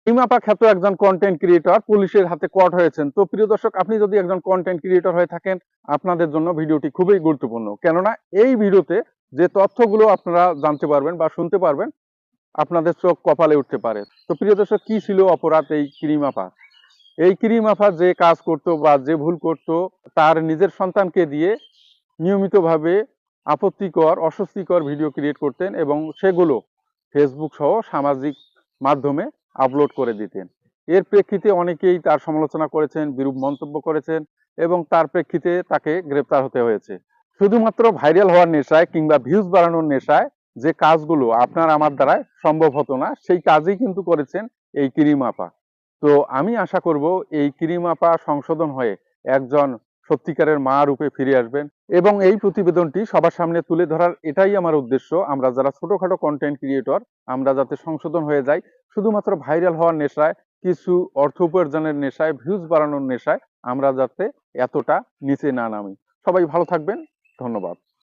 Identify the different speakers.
Speaker 1: ইমাপা খ্যাত একজন content creator পুলিশের হাতে কট হয়েছেন। তো প্রিয় দর্শক, আপনি যদি একজন কন্টেন্ট ক্রিয়েটর হয়ে থাকেন, আপনাদের জন্য ভিডিওটি খুবই গুরুত্বপূর্ণ। কেননা এই ভিডিওতে যে তথ্যগুলো আপনারা জানতে পারবেন বা শুনতে পারবেন, আপনাদের চোখ কপালে উঠতে পারে। তো প্রিয় দর্শক, কি ছিল অপরাধ এই ক্রিমাপা? এই ক্রিমাপা যে কাজ করত বা যে ভুল করত, তার নিজের সন্তানকে দিয়ে নিয়মিতভাবে আপত্তিকর, অস্বস্তিকর ভিডিও ক্রিয়েট করতেন এবং সেগুলো ফেসবুক সহ সামাজিক মাধ্যমে আপলোড করে দিতেন। এর প্রেক্ষিতে অনেকেই তার সমালোচনা করেছেন, বিরূপ মন্তব্য করেছেন এবং তার প্রেক্ষিতে তাকে গ্রেপ্তার হতে হয়েছে। শুধুমাত্র ভাইরাল হওয়ার নেশায় কিংবা ভিউজ বাড়ানোর নেশায় যে কাজগুলো আপনার আমার দ্বারাই সম্ভব হতো না, সেই কাজই কিন্তু করেছেন এই ক্রিমাপা। তো আমি আশা করব এই ক্রিমাপা সংশোধন হয়ে একজন সত্যিকারের মা রূপে ফিরে আসবেন এবং এই প্রতিবেদনটি সবার সামনে তুলে ধরার এটাই আমার উদ্দেশ্য। আমরা যারা ছোটখাটো কন্টেন্ট ক্রিয়েটর, আমরা যাতে সংশোধন হয়ে যাই, শুধুমাত্র ভাইরাল হওয়ার নেশায়, কিছু অর্থ উপার্জনের নেশায়, ভিউজ বাড়ানোর নেশায় আমরা যাতে এতটা নিচে না নামি। সবাই ভালো থাকবেন। ধন্যবাদ।